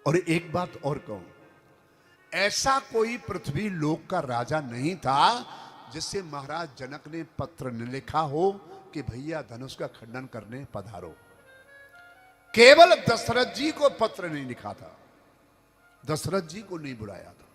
और एक बात और कहूं, ऐसा कोई पृथ्वी लोक का राजा नहीं था जिससे महाराज जनक ने पत्र न लिखा हो कि भैया धनुष का खंडन करने पधारो। केवल दशरथ जी को पत्र नहीं लिखा था, दशरथ जी को नहीं बुलाया था।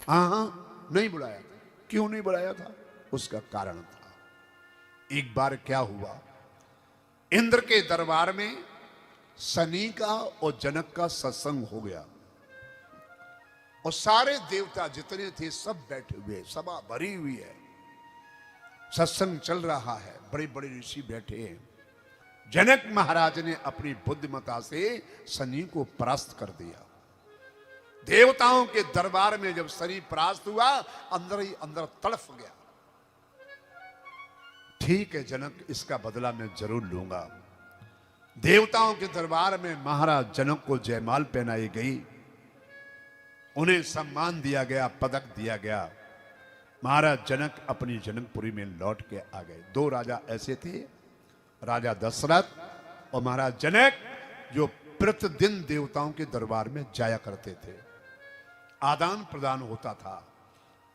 हाँ, नहीं बुलाया था। क्यों नहीं बुलाया था? उसका कारण था। एक बार क्या हुआ, इंद्र के दरबार में शनि का और जनक का सत्संग हो गया और सारे देवता जितने थे सब बैठे हुए, सभा भरी हुई है, सत्संग चल रहा है, बड़े बड़े ऋषि बैठे हैं। जनक महाराज ने अपनी बुद्धिमता से शनि को परास्त कर दिया। देवताओं के दरबार में जब शनि परास्त हुआ, अंदर ही अंदर तड़फ गया। ठीक है जनक, इसका बदला मैं जरूर लूंगा। देवताओं के दरबार में महाराज जनक को जयमाल पहनाई गई, उन्हें सम्मान दिया गया, पदक दिया गया। महाराज जनक अपनी जनकपुरी में लौट के आ गए। दो राजा ऐसे थे, राजा दशरथ और महाराज जनक, जो प्रतिदिन देवताओं के दरबार में जाया करते थे। आदान प्रदान होता था,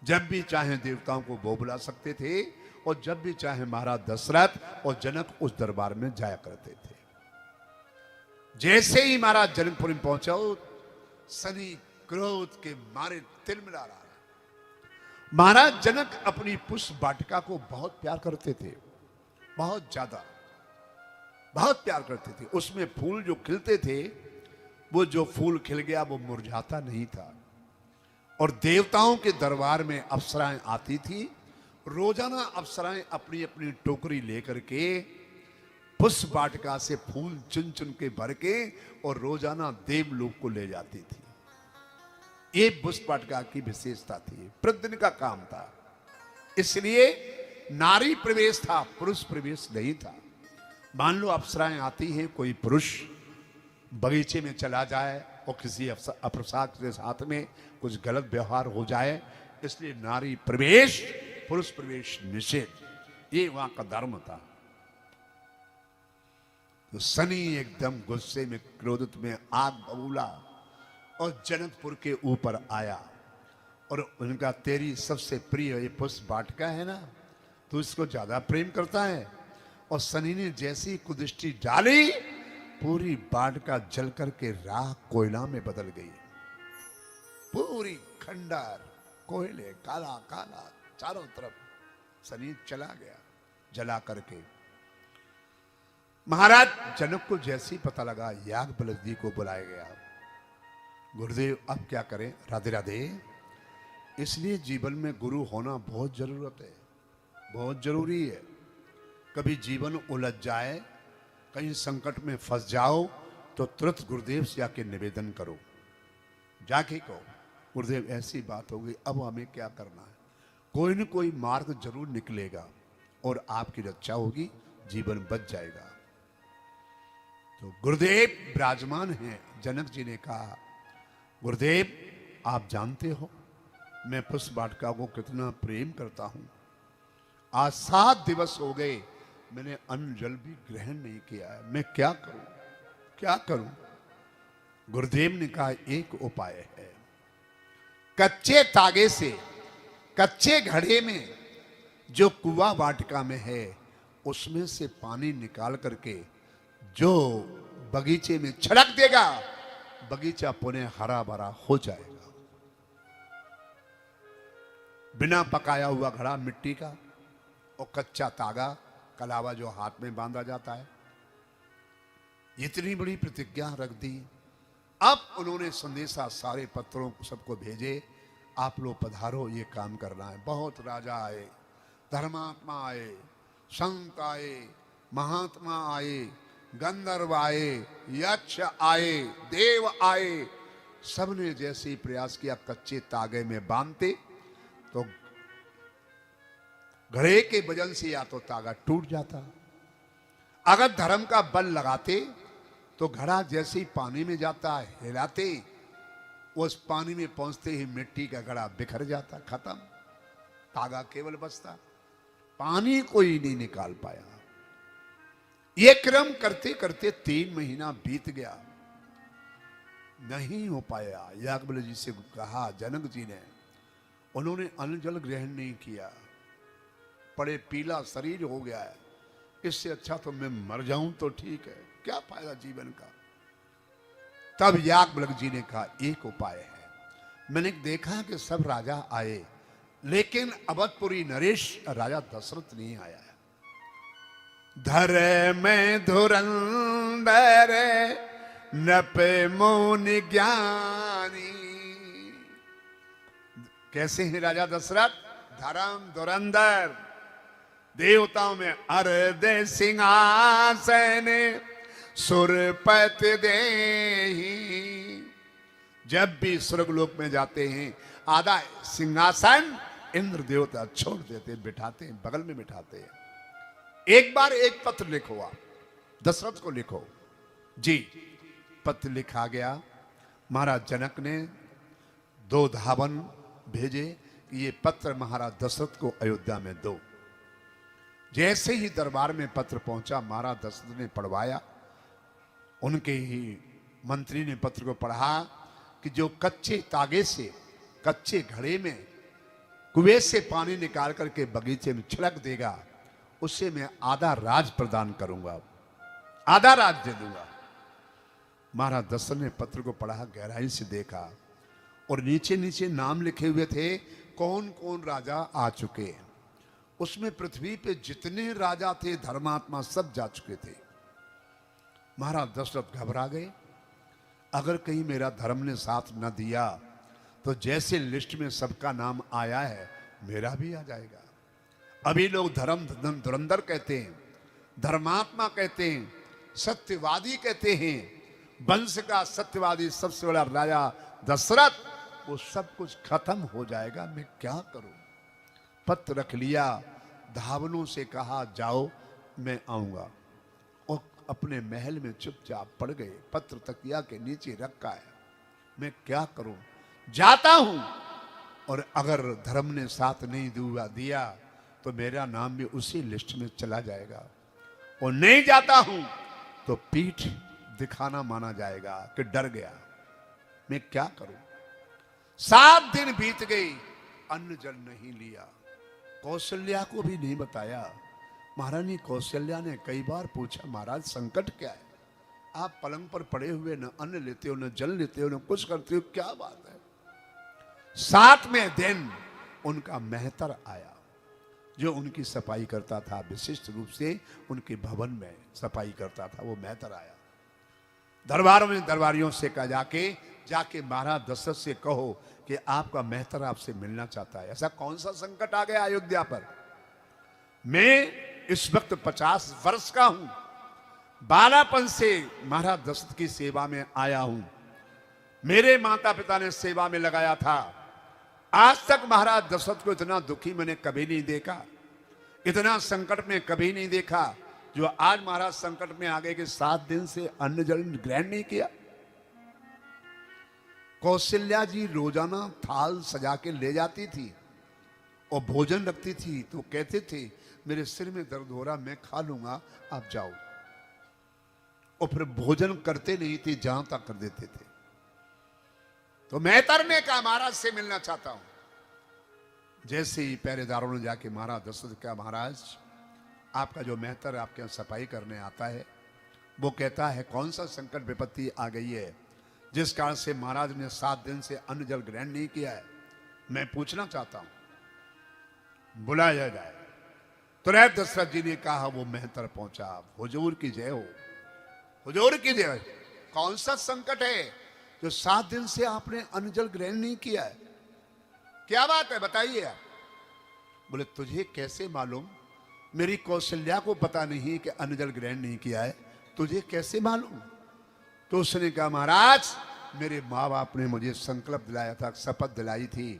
जब भी चाहे देवताओं को वो बुला सकते थे और जब भी चाहे महाराज दशरथ और जनक उस दरबार में जाया करते थे। जैसे ही महाराज जनकपुरी में पहुंचा, शनि क्रोध के मारे तिलमिला रहा है। महाराज जनक अपनी पुष्प वाटिका को बहुत प्यार करते थे, बहुत ज्यादा, बहुत प्यार करते थे। उसमें फूल जो खिलते थे, वो जो फूल खिल गया वो मुरझाता नहीं था। और देवताओं के दरबार में अप्सराएं आती थी। रोजाना अप्सराएं अपनी अपनी टोकरी लेकर के पुष्प वाटिका से फूल चुन चुन के भर के और रोजाना देवलोक को ले जाती थी। ये पुष्प वाटिका की विशेषता थी, प्रतिदिन का काम था। इसलिए नारी प्रवेश था, पुरुष प्रवेश नहीं था। मान लो अप्सराएं आती हैं, कोई पुरुष बगीचे में चला जाए और किसी अप्सरा के साथ में कुछ गलत व्यवहार हो जाए, इसलिए नारी प्रवेश, पुरुष प्रवेश निषेध, ये वहां का धर्म था। तो शनि एकदम गुस्से में, क्रोधित में आग बबूला और जनकपुर के ऊपर आया और उनका, तेरी सबसे प्रिय ये पुष्प वाटिका है ना, तू इसको ज्यादा प्रेम करता है। और शनि ने जैसी कुदृष्टि डाली, पूरी वाटिका जल करके राख कोयला में बदल गई। पूरी खंडर कोयले, काला काला चारों तरफ। शनि चला गया जला करके। महाराज जनक को जैसे ही पता लगा, याज्ञवल्क्य जी को बुलाया गया। गुरुदेव अब क्या करें? राधे राधे। इसलिए जीवन में गुरु होना बहुत जरूरत है, बहुत जरूरी है। कभी जीवन उलझ जाए, कहीं संकट में फंस जाओ, तो तुरंत गुरुदेव से आके निवेदन करो, जाके कहो गुरुदेव ऐसी बात हो गई, अब हमें क्या करना है। कोई न कोई मार्ग जरूर निकलेगा और आपकी रक्षा होगी, जीवन बच जाएगा। तो गुरुदेव विराजमान हैं। जनक जी ने कहा, गुरुदेव आप जानते हो मैं पुष्प वाटिका को कितना प्रेम करता हूं। आज 7 दिवस हो गए मैंने अन्न जल भी ग्रहण नहीं किया है, मैं क्या करूं, क्या करूं? गुरुदेव ने कहा, एक उपाय है। कच्चे तागे से, कच्चे घड़े में जो कुआं वाटिका में है, उसमें से पानी निकाल करके जो बगीचे में छिड़क देगा, बगीचा पुनः हरा भरा हो जाएगा। बिना पकाया हुआ घड़ा मिट्टी का और कच्चा तागा, कलावा जो हाथ में बांधा जाता है। इतनी बड़ी प्रतिज्ञा रख दी। अब उन्होंने संदेशा सारे पत्रों को सबको भेजे, आप लोग पधारो, ये काम करना है। बहुत राजा आए, धर्मात्मा आए, संत आए, महात्मा आए, गंधर्व आए, यक्ष आए, देव आए। सबने जैसे ही प्रयास किया, कच्चे तागे में बांधते तो घड़े के वजन से या तो तागा टूट जाता, अगर धर्म का बल लगाते तो घड़ा जैसे ही पानी में जाता, हिलाते, उस पानी में पहुंचते ही मिट्टी का घड़ा बिखर जाता, खत्म, तागा केवल बचता। पानी कोई नहीं निकाल पाया। ये क्रम करते करते 3 महीना बीत गया। नहीं हो पाया। याज्ञवल्क्य जी से कहा जनक जी ने, उन्होंने अन्न जल ग्रहण नहीं किया, पड़े पीला शरीर हो गया है, इससे अच्छा तो मैं मर जाऊं तो ठीक है, क्या फायदा जीवन का। तब याज्ञवल्क्य जी ने कहा एक उपाय है। मैंने देखा कि सब राजा आए, लेकिन अवधपुरी नरेश राजा दशरथ नहीं आया है। धरे में धुरंधर नपे मुनि ज्ञानी। कैसे हैं राजा दशरथ? धर्म धुरंधर, देवताओं में अर्ध सिंहासन सुरपति देहि। जब भी स्वर्गलोक में जाते हैं आधा सिंहासन इंद्र देवता छोड़ देते, बिठाते हैं, बगल में बिठाते हैं। एक बार एक पत्र लिखो, आप दशरथ को लिखो जी। पत्र लिखा गया। महाराज जनक ने 2 धावन भेजे, ये पत्र महाराज दशरथ को अयोध्या में दो। जैसे ही दरबार में पत्र पहुंचा, महाराज दशरथ ने पढ़वाया। उनके ही मंत्री ने पत्र को पढ़ा कि जो कच्चे तागे से, कच्चे घड़े में कुएं से पानी निकाल करके बगीचे में छिड़क देगा, उससे मैं आधा राज प्रदान करूंगा, आधा राज दे दूंगा। महाराज दशरथ ने पत्र को पढ़ा, गहराई से देखा, और नीचे नीचे नाम लिखे हुए थे कौन कौन राजा आ चुके हैं। उसमें पृथ्वी पे जितने राजा थे धर्मात्मा सब जा चुके थे। महाराज दशरथ घबरा गए, अगर कहीं मेरा धर्म ने साथ न दिया तो जैसे लिस्ट में सबका नाम आया है मेरा भी आ जाएगा। अभी लोग धर्म धुरंधर कहते हैं, धर्मात्मा कहते हैं, सत्यवादी कहते हैं, वंश का सत्यवादी सबसे बड़ा राजा दशरथ, वो सब कुछ खत्म हो जाएगा, मैं क्या करूं। पत्र रख लिया, धावनों से कहा जाओ मैं आऊंगा, और अपने महल में चुपचाप पड़ गए। पत्र तकिया के नीचे रखा है, मैं क्या करूं, जाता हूं, और अगर धर्म ने साथ नहीं दिया तो मेरा नाम भी उसी लिस्ट में चला जाएगा, और नहीं जाता हूं तो पीठ दिखाना माना जाएगा कि डर गया, मैं क्या करूं। 7 दिन बीत गई, अन्न जल नहीं लिया, कौशल्या को भी नहीं बताया। महारानी कौशल्या ने कई बार पूछा, महाराज संकट क्या है, आप पलंग पर पड़े हुए न अन्न लेते हो, न जल लेते हो, न कुछ करते हो, क्या बात है। 7वें दिन उनका मेहतर आया, जो उनकी सफाई करता था, विशिष्ट रूप से उनके भवन में सफाई करता था, वो मेहतर आया। दरबारों में दरबारियों से कहा जाके महाराज दशरथ से कहो कि आपका मेहतर आपसे मिलना चाहता है। ऐसा कौन सा संकट आ गया अयोध्या पर। मैं इस वक्त 50 वर्ष का हूं, बालापन से महाराज दशरथ की सेवा में आया हूं, मेरे माता पिता ने सेवा में लगाया था। आज तक महाराज दशरथ को इतना दुखी मैंने कभी नहीं देखा, इतना संकट में कभी नहीं देखा, जो आज महाराज संकट में आ गए कि 7 दिन से अन्न जल ग्रहण नहीं किया। कौशल्या जी रोजाना थाल सजा के ले जाती थी और भोजन रखती थी, तो कहते थे मेरे सिर में दर्द हो रहा, मैं खा लूंगा, आप जाओ। और फिर भोजन करते नहीं थे, जहां तक कर देते थे। तो मेहतर ने कहा महाराज से मिलना चाहता हूं। जैसे ही पहरेदारों ने जाके महाराज दशरथ कहा, महाराज आपका जो मेहतर आपके यहाँ सफाई करने आता है, वो कहता है कौन सा संकट विपत्ति आ गई है जिस कारण से महाराज ने 7 दिन से अन्न जल ग्रहण नहीं किया है, मैं पूछना चाहता हूं, बुलाया जाए। तुरंत दशरथ जी ने कहा, वो मेहतर पहुंचा, हुजूर की जय हो, हुजूर की जय। कौन सा संकट है जो 7 दिन से आपने अन्न जल ग्रहण नहीं किया है, क्या बात है बताइए आप। बोले तुझे कैसे मालूम, मेरी कौशल्या को पता नहीं कि अन्न जल ग्रहण नहीं किया है, तुझे कैसे मालूम। तो उसने कहा महाराज मेरे माँ बाप ने मुझे संकल्प दिलाया था, शपथ दिलाई थी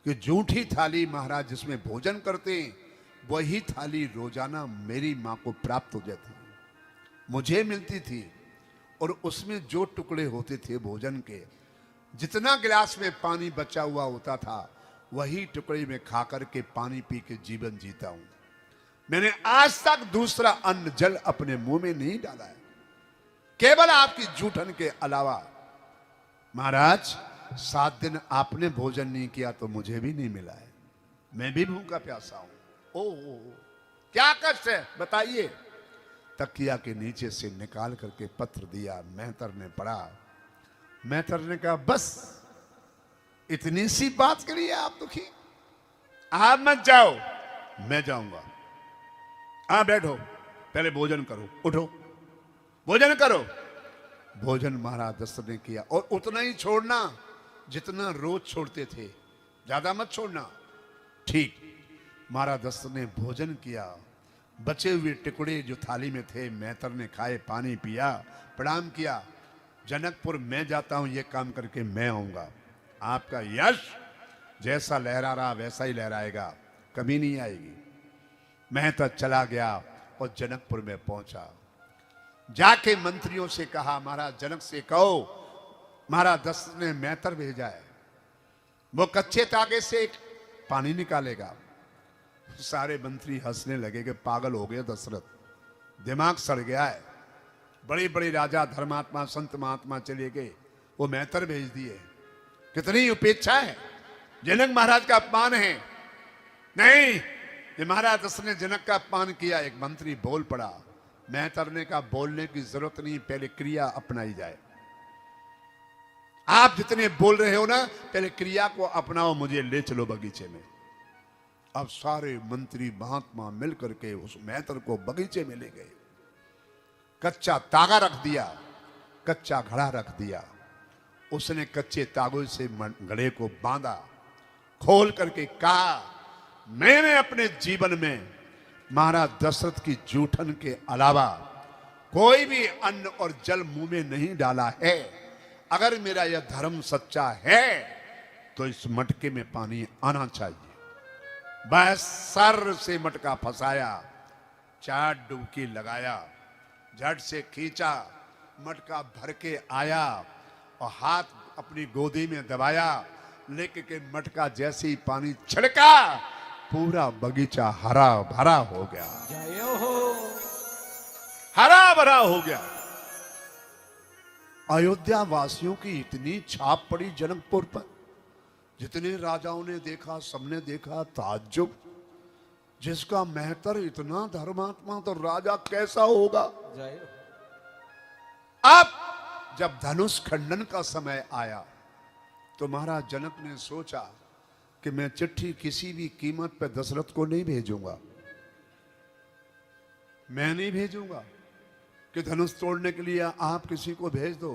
कि जूठी थाली महाराज जिसमें भोजन करते हैं, वही थाली रोजाना मेरी माँ को प्राप्त हो जाती, मुझे मिलती थी, और उसमें जो टुकड़े होते थे भोजन के, जितना गिलास में पानी बचा हुआ होता था, वही टुकड़े में खा करके पानी पी के जीवन जीता हूं। मैंने आज तक दूसरा अन्न जल अपने मुंह में नहीं डाला है, केवल आपकी जूठन के अलावा। महाराज 7 दिन आपने भोजन नहीं किया तो मुझे भी नहीं मिला है, मैं भी भूखा प्यासा हूं। ओ क्या कष्ट है बताइए। तकिया के नीचे से निकाल करके पत्र दिया, मेहतर ने पढ़ा। मेहतर ने कहा बस इतनी सी बात करिए आप दुखी, आप मत जाओ, मैं जाऊंगा। हाँ बैठो, पहले भोजन करो, उठो भोजन करो। भोजन महाराज दशरथ ने किया, और उतना ही छोड़ना जितना रोज छोड़ते थे, ज्यादा मत छोड़ना। ठीक, महाराज दशरथ ने भोजन किया। बचे हुए टुकड़े जो थाली में थे मेहतर ने खाए, पानी पिया, प्रणाम किया। जनकपुर मैं जाता हूं, ये काम करके मैं आऊंगा। आपका यश जैसा लहरा रहा वैसा ही लहराएगा, कमी नहीं आएगी। मेहतर चला गया और जनकपुर में पहुंचा। जाके मंत्रियों से कहा महाराज जनक से कहो महाराज दशरथ ने मेहतर भेजा है, वो कच्चे तागे से पानी निकालेगा। सारे मंत्री हंसने लगे कि पागल हो गए दशरथ, दिमाग सड़ गया है। बड़े बड़े राजा धर्मात्मा संत महात्मा चले गए, वो मेहतर भेज दिए। कितनी उपेक्षा है, जनक महाराज का अपमान है। नहीं, ये महाराज दशरथ ने जनक का अपमान किया। एक मंत्री बोल पड़ा, मेहतर ने कहा बोलने की जरूरत नहीं, पहले क्रिया अपनाई जाए। आप जितने बोल रहे हो ना, पहले क्रिया को अपनाओ, मुझे ले चलो बगीचे में। अब सारे मंत्री महात्मा मिलकर के उस मेहतर को बगीचे में ले गए। कच्चा तागा रख दिया, कच्चा घड़ा रख दिया। उसने कच्चे तागों से घड़े को बांधा, खोल करके कहा मैंने अपने जीवन में महाराज दशरथ की जूठन के अलावा कोई भी अन्न और जल मुंह में नहीं डाला है। अगर मेरा यह धर्म सच्चा है तो इस मटके में पानी आना चाहिए। बस सर से मटका फंसाया, 4 डुबकी लगाया, झट से खींचा, मटका भर के आया और हाथ अपनी गोदी में दबाया। लेके के मटका जैसे ही पानी छिड़का, पूरा बगीचा हरा भरा हो गया, हरा भरा हो गया। अयोध्या वासियों की इतनी छाप पड़ी जनकपुर पर, जितने राजाओं ने देखा सबने देखा ताज्जुब। जिसका मेहतर इतना धर्मात्मा तो राजा कैसा होगा। अब जब धनुष खंडन का समय आया तो महाराज जनक ने सोचा कि मैं चिट्ठी किसी भी कीमत पर दशरथ को नहीं भेजूंगा। मैं नहीं भेजूंगा कि धनुष तोड़ने के लिए आप किसी को भेज दो।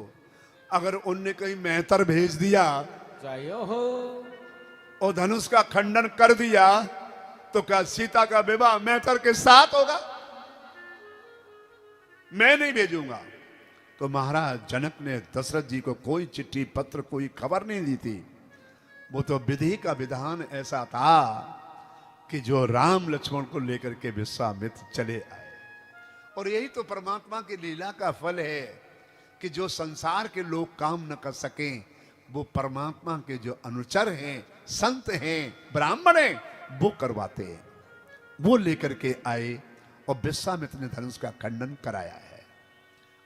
अगर उनने कहीं मेहतर भेज दिया और धनुष का खंडन कर दिया तो क्या सीता का विवाह मेहतर के साथ होगा? मैं नहीं भेजूंगा। तो महाराज जनक ने दशरथ जी को कोई चिट्ठी पत्र कोई खबर नहीं दी थी। वो तो विधि का विधान ऐसा था कि जो राम लक्ष्मण को लेकर के विश्वामित्र चले आए। और यही तो परमात्मा की लीला का फल है कि जो संसार के लोग काम न कर सकें, वो परमात्मा के जो अनुचर हैं, संत हैं, ब्राह्मण हैं, वो करवाते हैं। वो लेकर के आए और विश्वामित्र ने धनुष का खंडन कराया है।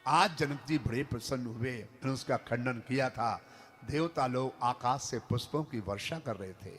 आज जनक जी बड़े प्रसन्न हुए, धनुष का खंडन किया था। देवता लोग आकाश से पुष्पों की वर्षा कर रहे थे।